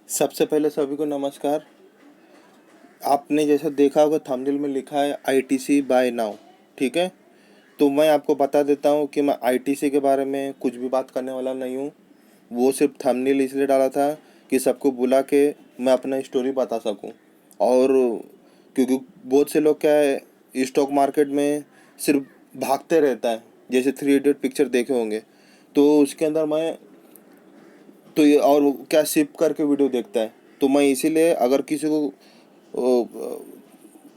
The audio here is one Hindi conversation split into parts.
सबसे पहले सभी को नमस्कार। आपने जैसा देखा होगा थंबनेल में लिखा है आईटीसी बाय नाउ, ठीक है। तो मैं आपको बता देता हूँ कि मैं आईटीसी के बारे में कुछ भी बात करने वाला नहीं हूँ। वो सिर्फ थंबनेल इसलिए डाला था कि सबको बुला के मैं अपना स्टोरी बता सकूँ। और क्योंकि बहुत से लोग क्या है स्टॉक मार्केट में सिर्फ भागते रहता है, जैसे 3 इडियट पिक्चर देखे होंगे। तो उसके अंदर मैं तो ये और वो क्या सिप करके वीडियो देखता है। तो मैं इसीलिए अगर किसी को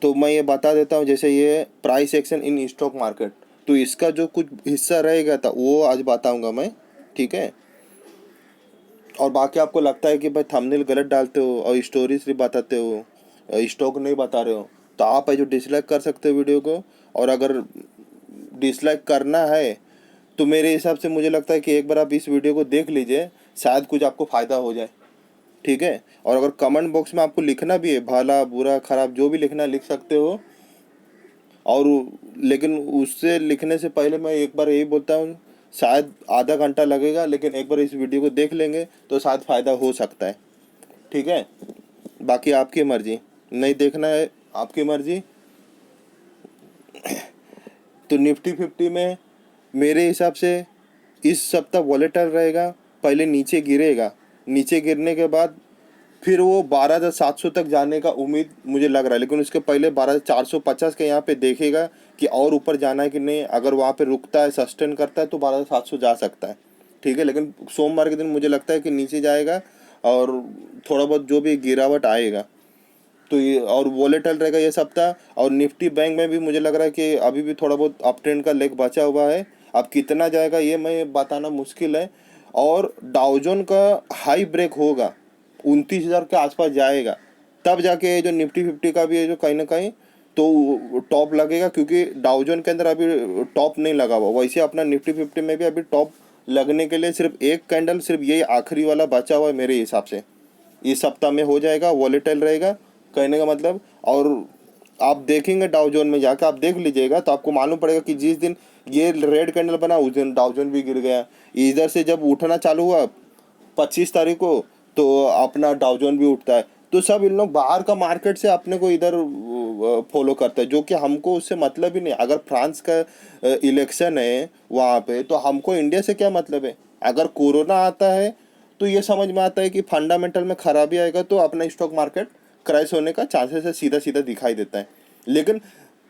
तो मैं ये बता देता हूँ, जैसे ये price action in stock market, तो इसका जो कुछ हिस्सा रहेगा था वो आज बताऊंगा मैं, ठीक है। और बाकी आपको लगता है कि भाई थंबनेल गलत डालते हो और स्टोरी सिर्फ बताते हो, स्टॉक नहीं बता रहे हो, तो आप है जो डिसलाइक कर सकते हो वीडियो को। और अगर डिसलाइक करना है तो मेरे हिसाब से मुझे लगता है कि एक बार आप इस वीडियो को देख लीजिए, शायद कुछ आपको फ़ायदा हो जाए, ठीक है। और अगर कमेंट बॉक्स में आपको लिखना भी है, भला बुरा खराब जो भी लिखना है लिख सकते हो। और लेकिन उससे लिखने से पहले मैं एक बार यही बोलता हूँ, शायद आधा घंटा लगेगा, लेकिन एक बार इस वीडियो को देख लेंगे तो शायद फ़ायदा हो सकता है, ठीक है। बाकी आपकी मर्ज़ी, नहीं देखना है आपकी मर्ज़ी। तो निफ्टी 50 में मेरे हिसाब से इस सप्ताह वॉलेटाइल रहेगा। पहले नीचे गिरेगा, नीचे गिरने के बाद फिर वो 12,700 तक जाने का उम्मीद मुझे लग रहा है, लेकिन उसके पहले 12,450 के यहाँ पे देखेगा कि और ऊपर जाना है कि नहीं। अगर वहाँ पे रुकता है, सस्टेन करता है, तो 12,700 जा सकता है, ठीक है। लेकिन सोमवार के दिन मुझे लगता है कि नीचे जाएगा और थोड़ा बहुत जो भी गिरावट आएगा तो ये और वॉलेटाइल रहेगा ये सप्ताह। और निफ्टी बैंक में भी मुझे लग रहा है कि अभी भी थोड़ा बहुत अप ट्रेंड का लेग बचा हुआ है। अब कितना जाएगा ये मैं बताना मुश्किल है। और डाउजोन का हाई ब्रेक होगा, 29,000 के आसपास जाएगा, तब जाके ये जो निफ्टी 50 का भी है जो कहीं ना कहीं तो टॉप लगेगा। क्योंकि डाउजोन के अंदर अभी टॉप नहीं लगा हुआ, वैसे अपना निफ्टी 50 में भी अभी टॉप लगने के लिए सिर्फ एक कैंडल, सिर्फ यही आखिरी वाला बचा हुआ है मेरे हिसाब से। इस सप्ताह में हो जाएगा, वॉलेटाइल रहेगा, कहने का मतलब। और आप देखेंगे डाउ जोन में जाकर आप देख लीजिएगा तो आपको मालूम पड़ेगा कि जिस दिन ये रेड कैंडल बना उस दिन डाउ जोन भी गिर गया। इधर से जब उठना चालू हुआ 25 तारीख को, तो अपना डाउ जोन भी उठता है। तो सब इन लोग बाहर का मार्केट से अपने को इधर फॉलो करता है, जो कि हमको उससे मतलब ही नहीं। अगर फ्रांस का इलेक्शन है वहाँ पे, तो हमको इंडिया से क्या मतलब है। अगर कोरोना आता है तो ये समझ में आता है कि फंडामेंटल में खराबी आएगा तो अपना स्टॉक मार्केट क्रैश होने का चांसेस है, सीधा सीधा दिखाई देता है। लेकिन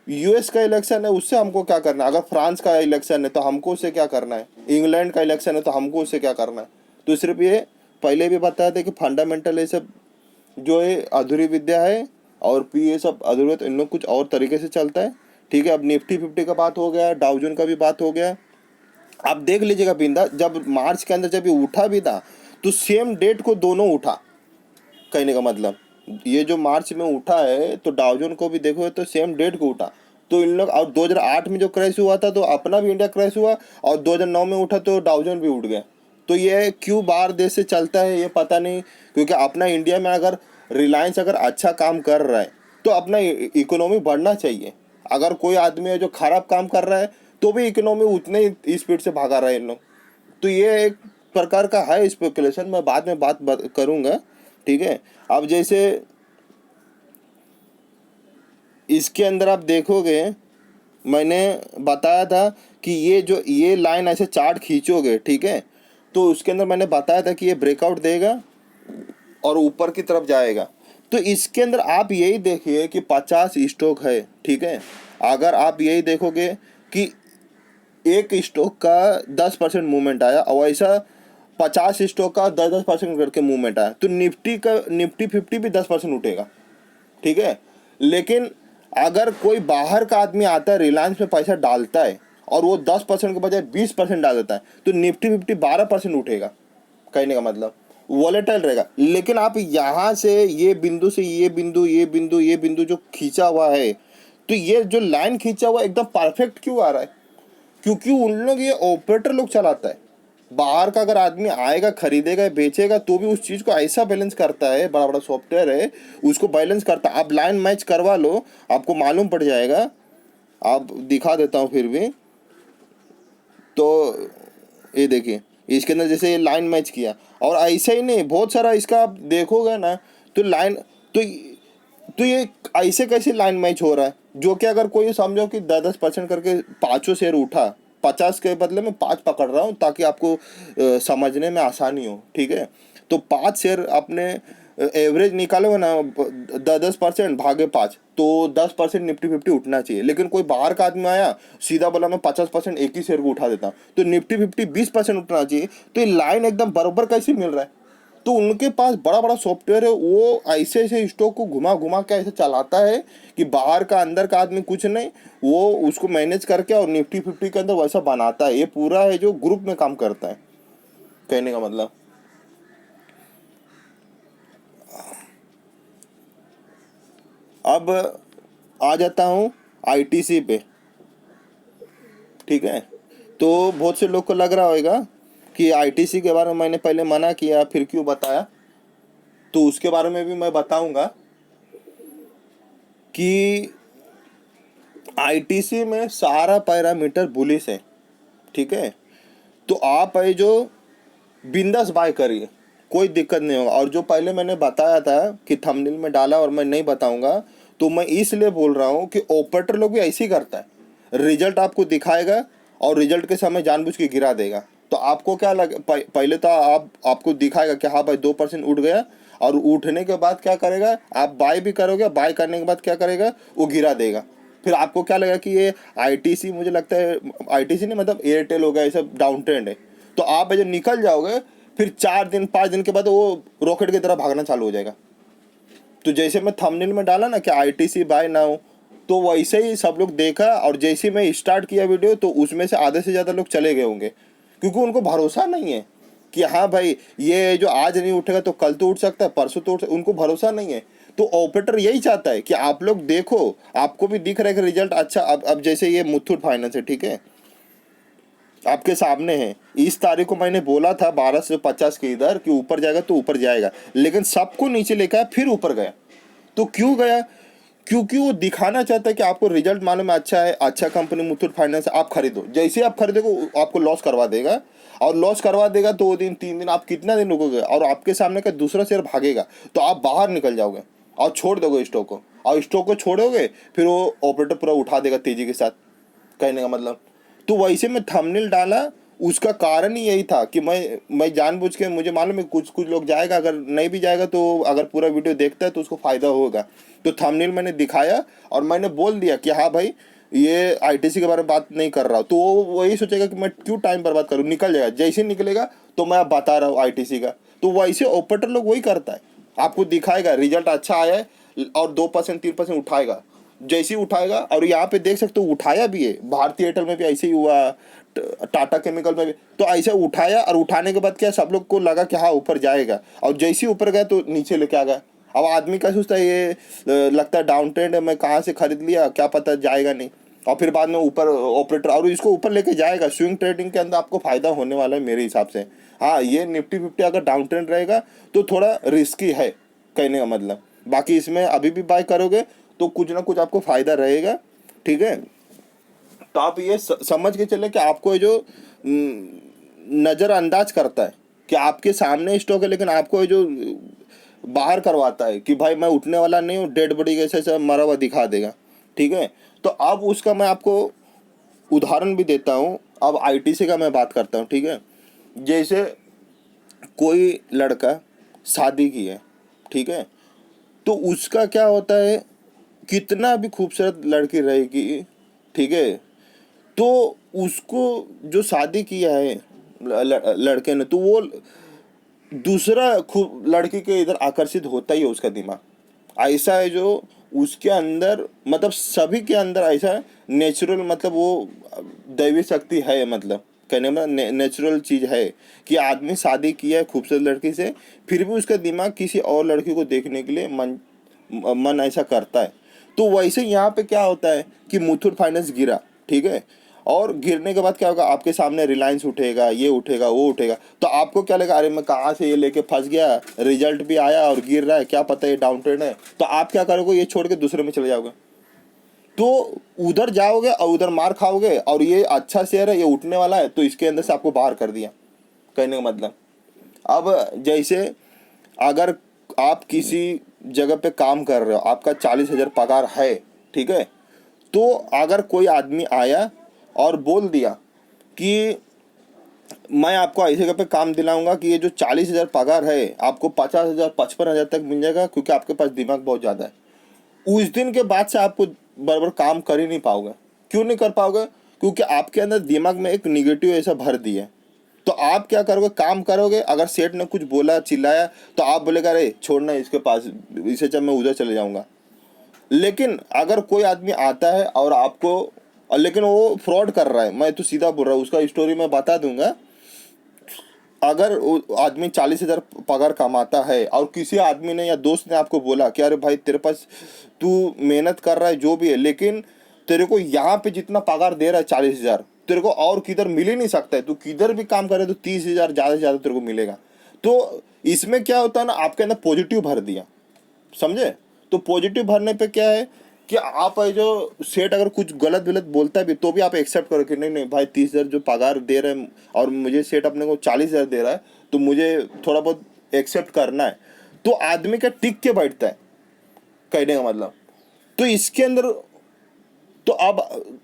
यूएस का इलेक्शन है, उससे हमको क्या करना है। अगर फ्रांस का इलेक्शन है तो हमको उससे क्या करना है। इंग्लैंड का इलेक्शन है तो हमको उससे क्या करना है। तो सिर्फ ये पहले भी बताया था कि फंडामेंटल ये सब जो है अधूरी विद्या है, और फिर ये सब अधूरे तो इन लोग कुछ और तरीके से चलता है, ठीक है। अब निफ्टी 50 का बात हो गया, डाउजन का भी बात हो गया। आप देख लीजिएगा बिंदा, जब मार्च के अंदर जब ये उठा भी था तो सेम डेट को दोनों उठा, कहने का मतलब ये जो मार्च में उठा है तो डाउजन को भी देखो तो सेम डेट को उठा। तो इन लोग, और 2008 में जो क्रैश हुआ था तो अपना भी इंडिया क्रैश हुआ, और 2009 में उठा तो डाउजन भी उठ गया। तो ये क्यों बाहर देश से चलता है ये पता नहीं। क्योंकि अपना इंडिया में अगर रिलायंस अगर अच्छा काम कर रहा है तो अपना इकोनॉमी बढ़ना चाहिए। अगर कोई आदमी है जो खराब काम कर रहा है तो भी इकोनॉमी उतने ही स्पीड से भागा रहा है इन लोग। तो ये एक प्रकार का है स्पेकुलेशन, मैं बाद में बात करूंगा, ठीक है। अब जैसे इसके अंदर आप देखोगे, मैंने बताया था कि ये जो ये लाइन ऐसे चार्ट खींचोगे, ठीक है, तो उसके अंदर मैंने बताया था कि ये ब्रेकआउट देगा और ऊपर की तरफ जाएगा। तो इसके अंदर आप यही देखिए कि 50 स्टॉक है, ठीक है। अगर आप यही देखोगे कि एक स्टॉक का 10% मूवमेंट आया और ऐसा 50 स्टॉक का 10-10% करके मूवमेंट आया, तो निफ्टी 50 भी 10% उठेगा, ठीक है। लेकिन अगर कोई बाहर का आदमी आता है रिलायंस में पैसा डालता है और वो 10% के बजाय 20% डाल देता है, तो निफ्टी 50 12% उठेगा, कहने का मतलब वॉलेटाइल रहेगा। लेकिन आप यहाँ से ये बिंदु से ये बिंदु, ये बिंदु, ये बिंदु जो खींचा हुआ है, तो ये जो लाइन खींचा हुआ एकदम परफेक्ट क्यों आ रहा है। क्योंकि उन लोग ये ऑपरेटर लोग चलाता है। बाहर का अगर आदमी आएगा, खरीदेगा, बेचेगा, तो भी उस चीज़ को ऐसा बैलेंस करता है, बड़ा बड़ा सॉफ्टवेयर है उसको बैलेंस करता है। आप लाइन मैच करवा लो, आपको मालूम पड़ जाएगा। आप दिखा देता हूँ फिर भी। तो ये देखिए, इसके अंदर जैसे ये लाइन मैच किया, और ऐसा ही नहीं बहुत सारा इसका आप देखोगे ना तो लाइन, तो तो ये ऐसे कैसे लाइन मैच हो रहा है, जो कि अगर कोई समझो कि 10-10% करके पाँचों शेयर उठा, 50 के बदले में 5 पकड़ रहा हूँ ताकि आपको समझने में आसानी हो, ठीक है। तो 5 शेयर आपने एवरेज निकालोगे ना, 10-10% भागे 5, तो 10% निफ्टी फिफ्टी उठना चाहिए। लेकिन कोई बाहर का आदमी आया सीधा बोला मैं 50% एक ही शेयर को उठा देता हूँ, तो निफ्टी फिफ्टी 20% उठना चाहिए। तो ये लाइन एकदम बराबर कैसे मिल रहा है। तो उनके पास बड़ा बड़ा सॉफ्टवेयर है, वो ऐसे ऐसे स्टॉक को घुमा घुमा के ऐसे चलाता है कि बाहर का अंदर का आदमी कुछ नहीं, वो उसको मैनेज करके और निफ्टी फिफ्टी के अंदर वैसा बनाता है। ये पूरा है जो ग्रुप में काम करता है, कहने का मतलब। अब आ जाता हूँ आईटीसी पे, ठीक है। तो बहुत से लोग को लग रहा होगा कि आईटीसी के बारे में मैंने पहले मना किया फिर क्यों बताया, तो उसके बारे में भी मैं बताऊंगा कि आईटीसी में सारा पैरामीटर बुलिश है, ठीक है। तो आप है जो बिंदास बाय करिए, कोई दिक्कत नहीं होगा। और जो पहले मैंने बताया था कि थंबनेल में डाला और मैं नहीं बताऊंगा, तो मैं इसलिए बोल रहा हूँ कि ऑपरेटर लोग भी ऐसे ही करता है, रिजल्ट आपको दिखाएगा और रिजल्ट के समय जानबूझ के गिरा देगा। तो आपको क्या लगे, पहले तो आपको दिखाएगा कि हाँ भाई 2% उठ गया, और उठने के बाद क्या करेगा, आप बाय भी करोगे, बाय करने के बाद क्या करेगा, वो गिरा देगा। फिर आपको क्या लगेगा कि ये आईटीसी, मुझे लगता है आईटीसी नहीं मतलब एयरटेल हो गया, ये सब डाउन ट्रेंड है। तो आप जब निकल जाओगे फिर 4 दिन 5 दिन के बाद वो रॉकेट की तरह भागना चालू हो जाएगा। तो जैसे मैं थंबनेल में डाला ना कि आईटीसी बाय नाउ, तो वैसे ही सब लोग देखा, और जैसे ही मैं स्टार्ट किया वीडियो तो उसमें से आधे से ज़्यादा लोग चले गए होंगे, क्योंकि उनको भरोसा नहीं है कि हाँ भाई ये जो आज नहीं उठेगा तो कल तो उठ सकता है, परसों तो उनको भरोसा नहीं है। तो ऑपरेटर यही चाहता है कि आप लोग देखो, आपको भी दिख रहा है कि रिजल्ट अच्छा। अब जैसे ये मुथूट फाइनेंस है, ठीक है, आपके सामने है। इस तारीख को मैंने बोला था 1250 के इधर कि ऊपर जाएगा तो ऊपर जाएगा, लेकिन सबको नीचे लेकर आया फिर ऊपर गया। तो क्यों गया, क्योंकि वो दिखाना चाहता है कि आपको रिजल्ट मालूम है, अच्छा है, अच्छा कंपनी मुथूट फाइनेंस, आप खरीदो। जैसे आप खरीदोगे आपको लॉस करवा देगा, और लॉस करवा देगा 2 दिन 3 दिन, आप कितना दिन रुकोगे, और आपके सामने का दूसरा शेयर भागेगा तो आप बाहर निकल जाओगे और छोड़ दोगे स्टॉक को, और स्टॉक को छोड़ोगे फिर वो ऑपरेटर पूरा उठा देगा तेजी के साथ, कहने का मतलब। तो वैसे में थंबनेल डाला, उसका कारण ही यही था कि मैं जानबूझ के, मुझे मालूम है कुछ कुछ लोग जाएगा, अगर नहीं भी जाएगा तो अगर पूरा वीडियो देखता है तो उसको फ़ायदा होगा। तो थंबनेल मैंने दिखाया और मैंने बोल दिया कि हाँ भाई ये आईटीसी के बारे में बात नहीं कर रहा हूँ, तो वो वही सोचेगा कि मैं क्यों टाइम बर्बाद करूँ, निकल जाएगा। जैसे निकलेगा तो मैं अब बता रहा हूँ आईटीसी का। तो वैसे ऑपरेटर लोग वही करता है, आपको दिखाएगा रिजल्ट अच्छा आया है और 2% 3% उठाएगा, जैसे ही उठाएगा। और यहाँ पे देख सकते हो उठाया भी है, भारतीय एयरटेल में भी ऐसे ही हुआ, टाटा केमिकल में भी। तो ऐसे उठाया, और उठाने के बाद क्या सब लोग को लगा कि हाँ ऊपर जाएगा, और जैसे ही ऊपर गया तो नीचे लेके आ गया। अब आदमी क्या सोचता है, ये लगता है डाउन ट्रेंड है, मैं कहाँ से खरीद लिया, क्या पता जाएगा नहीं, और फिर बाद में ऊपर ऑपरेटर और इसको ऊपर लेके जाएगा। स्विंग ट्रेडिंग के अंदर आपको फायदा होने वाला है मेरे हिसाब से। हाँ, ये निफ्टी फिफ्टी अगर डाउन ट्रेंड रहेगा तो थोड़ा रिस्की है, कहने का मतलब। बाकी इसमें अभी भी बाय करोगे तो कुछ ना कुछ आपको फायदा रहेगा, ठीक है। तो आप ये समझ के चले कि आपको ये जो नज़रअंदाज करता है कि आपके सामने स्टॉक है, लेकिन आपको ये जो बाहर करवाता है कि भाई मैं उठने वाला नहीं हूँ, डेड बॉडी कैसे ऐसे मरा हुआ दिखा देगा, ठीक है। तो अब उसका मैं आपको उदाहरण भी देता हूँ। अब आईटीसी का मैं बात करता हूँ, ठीक है। जैसे कोई लड़का शादी की है, ठीक है, तो उसका क्या होता है, कितना भी खूबसूरत लड़की रहेगी, ठीक है, तो उसको जो शादी किया है लड़के ने, तो वो दूसरा खूब लड़की के इधर आकर्षित होता ही है उसका दिमाग। ऐसा है जो उसके अंदर, मतलब सभी के अंदर ऐसा नेचुरल, मतलब वो दैवी शक्ति है, मतलब कहने में नेचुरल चीज़ है कि आदमी शादी किया है खूबसूरत लड़की से, फिर भी उसका दिमाग किसी और लड़की को देखने के लिए मन ऐसा करता है। तो वैसे यहाँ पे क्या होता है कि मुथूट फाइनेंस गिरा, ठीक है, और गिरने के बाद क्या होगा, आपके सामने रिलायंस उठेगा, ये उठेगा, वो उठेगा। तो आपको क्या लगा, अरे मैं कहाँ से ये लेके फंस गया, रिजल्ट भी आया और गिर रहा है, क्या पता ये डाउन ट्रेंड है। तो आप क्या करोगे, ये छोड़ के दूसरे में चले जाओगे, तो उधर जाओगे और उधर मार खाओगे। और ये अच्छा शेयर है, ये उठने वाला है, तो इसके अंदर से आपको बाहर कर दिया, कहने का मतलब, अब जैसे अगर आप किसी जगह पे काम कर रहे हो, आपका 40,000 पगार है, ठीक है, तो अगर कोई आदमी आया और बोल दिया कि मैं आपको ऐसी जगह पे काम दिलाऊंगा कि ये जो 40,000 पगार है आपको 50,000 55,000 तक मिल जाएगा क्योंकि आपके पास दिमाग बहुत ज़्यादा है, उस दिन के बाद से आपको बराबर काम कर ही नहीं पाओगे। क्यों नहीं कर पाओगे? क्योंकि आपके अंदर दिमाग में एक निगेटिव ऐसा भर दिया है। तो आप क्या करोगे? काम करोगे, अगर सेठ ने कुछ बोला चिल्लाया तो आप बोलेगा अरे छोड़ना इसके पास, इसे जब मैं उधर चले जाऊंगा। लेकिन अगर कोई आदमी आता है और आपको, और लेकिन वो फ्रॉड कर रहा है, मैं तो सीधा बोल रहा हूँ, उसका स्टोरी मैं बता दूंगा। अगर वो आदमी 40,000 पगार कमाता है और किसी आदमी ने या दोस्त ने आपको बोला कि अरे भाई तेरे पास, तू मेहनत कर रहा है जो भी है, लेकिन तेरे को यहाँ पे जितना पगार दे रहा है 40,000, तेरे को और किधर मिल ही नहीं सकता है, तू किधर भी काम करे तो 30,000 ज़्यादा से ज़्यादा तेरे को मिलेगा। तो इसमें क्या होता है ना, आपके अंदर पॉजिटिव भर दिया, समझे? तो पॉजिटिव भरने पे क्या है कि आप ये जो सेठ अगर कुछ गलत गलत बोलता है भी तो भी आप एक्सेप्ट करो कि नहीं नहीं भाई 30,000 जो पगार दे रहे हैं और मुझे सेठ अपने को 40,000 दे रहा है, तो मुझे थोड़ा बहुत एक्सेप्ट करना है। तो आदमी का टिक के बैठता है, कहने का मतलब। तो इसके अंदर, तो अब,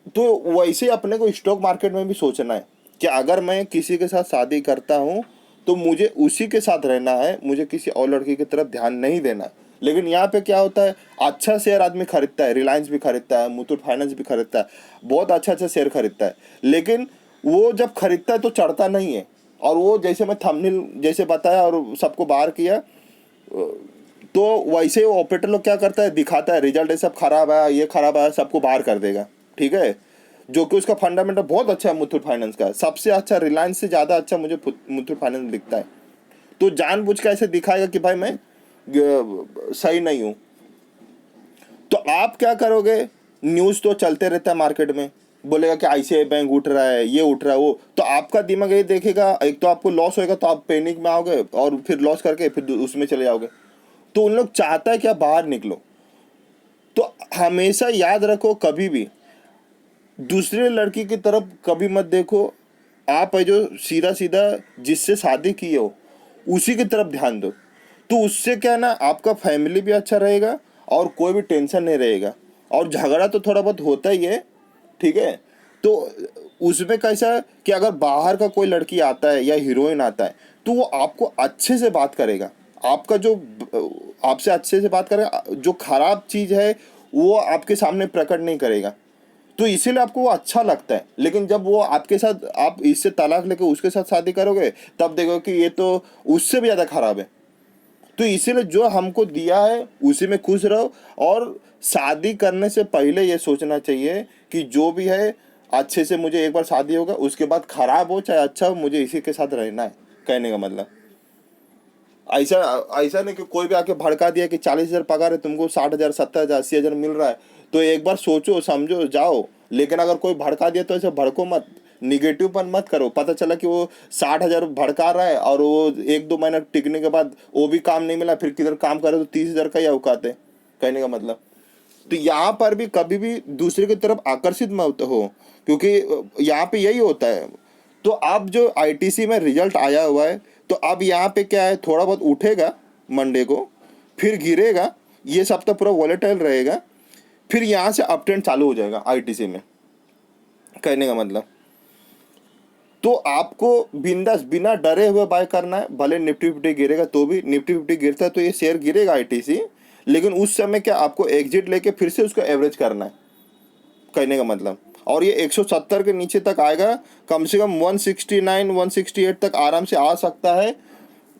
तो वैसे ही अपने को स्टॉक मार्केट में भी सोचना है कि अगर मैं किसी के साथ शादी करता हूँ तो मुझे उसी के साथ रहना है, मुझे किसी और लड़की की तरफ ध्यान नहीं देना है। लेकिन यहाँ पे क्या होता है, अच्छा शेयर आदमी खरीदता है, रिलायंस भी खरीदता है, मुथूट फाइनेंस भी खरीदता है, बहुत अच्छा अच्छा शेयर खरीदता है, लेकिन वो जब खरीदता है तो चढ़ता नहीं है। और वो जैसे मैं थंबनेल जैसे बताया और सबको बाहर किया, तो वैसे वो ऑपरेटर लोग क्या करता है, दिखाता है रिजल्ट ये सब खराब है, ये खराब है, सबको बाहर कर देगा, ठीक है। जो कि उसका फंडामेंटल बहुत अच्छा है, मुथूट फाइनेंस का सबसे अच्छा, रिलायंस से ज़्यादा अच्छा मुझे मुथूट फाइनेंस दिखता है। तो जानबूझ के ऐसे दिखाएगा कि भाई मैं सही नहीं हूँ। तो आप क्या करोगे? न्यूज़ तो चलते रहता है मार्केट में, बोलेगा कि आईसीआई बैंक उठ रहा है, ये उठ रहा है, वो, तो आपका दिमाग ये देखेगा, एक तो आपको लॉस होएगा तो आप पैनिक में आओगे और फिर लॉस करके फिर उसमें चले जाओगे। तो उन लोग चाहता है कि आप बाहर निकलो। तो हमेशा याद रखो, कभी भी दूसरे लड़की की तरफ कभी मत देखो। आप है जो सीधा सीधा जिससे शादी की हो उसी की तरफ ध्यान दो। तो उससे क्या है ना, आपका फैमिली भी अच्छा रहेगा और कोई भी टेंशन नहीं रहेगा। और झगड़ा तो थोड़ा बहुत होता ही है, ठीक है। तो उसमें कैसा है कि अगर बाहर का कोई लड़की आता है या हीरोइन आता है तो वो आपको अच्छे से बात करेगा, आपका जो, आपसे अच्छे से बात करेगा, जो खराब चीज़ है वो आपके सामने प्रकट नहीं करेगा। तो इसीलिए आपको वो अच्छा लगता है। लेकिन जब वो आपके साथ, आप इससे तलाक लेके उसके साथ शादी करोगे तब देखो कि ये तो उससे भी ज़्यादा खराब है। तो इसीलिए जो हमको दिया है उसी में खुश रहो। और शादी करने से पहले ये सोचना चाहिए कि जो भी है अच्छे से, मुझे एक बार शादी होगा उसके बाद खराब हो चाहे अच्छा हो मुझे इसी के साथ रहना है, कहने का मतलब। ऐसा ऐसा नहीं कि कोई भी आके भड़का दिया कि 40,000 पगार है तुमको, 60,000 70,000 80,000 मिल रहा है, तो एक बार सोचो समझो जाओ। लेकिन अगर कोई भड़का दिया तो ऐसे भड़को मत, निगेटिव पन मत करो। पता चला कि वो 60,000 भड़का रहा है और वो एक दो महीना टिकने के बाद वो भी काम नहीं मिला, फिर किधर काम करे तो 30,000 का ही औकात है, कहने का मतलब। तो यहाँ पर भी कभी भी दूसरे की तरफ आकर्षित मत हो, क्योंकि यहाँ पे यही होता है। तो अब जो आईटीसी में रिजल्ट आया हुआ है, तो अब यहाँ पे क्या है, थोड़ा बहुत उठेगा मंडे को, फिर गिरेगा, ये सप्ताह पूरा वॉलेटाइल रहेगा, फिर यहाँ से अप ट्रेंड चालू हो जाएगा आईटीसी में, कहने का मतलब। तो आपको बिंदास बिना डरे हुए बाय करना है। भले निफ्टी फिफ्टी गिरेगा तो भी, निफ्टी फिफ्टी गिरता है तो ये शेयर गिरेगा आईटीसी, लेकिन उस समय क्या आपको एग्जिट लेके फिर से उसको एवरेज करना है, कहने का मतलब। और ये 170 के नीचे तक आएगा, कम से कम 169 168 तक आराम से आ सकता है,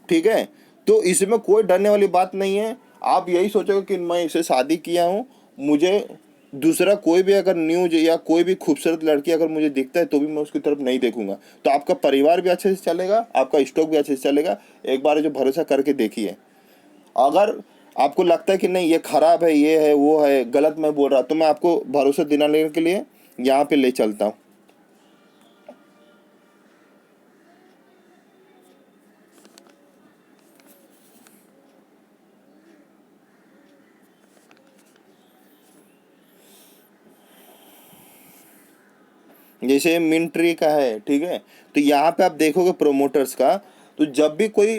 ठीक है। तो इसमें कोई डरने वाली बात नहीं है। आप यही सोचोगे कि मैं इसे शादी किया हूँ, मुझे दूसरा कोई भी अगर न्यूज या कोई भी खूबसूरत लड़की अगर मुझे दिखता है तो भी मैं उसकी तरफ नहीं देखूंगा। तो आपका परिवार भी अच्छे से चलेगा, आपका स्टॉक भी अच्छे से चलेगा। एक बार जो भरोसा करके देखिए। अगर आपको लगता है कि नहीं ये खराब है, ये है, वो है, गलत मैं बोल रहा, तो मैं आपको भरोसा दिलाने के लिए यहाँ पे ले चलता हूँ। जैसे मिन ट्री का है, ठीक है। तो यहाँ पे आप देखोगे प्रोमोटर्स का, तो जब भी कोई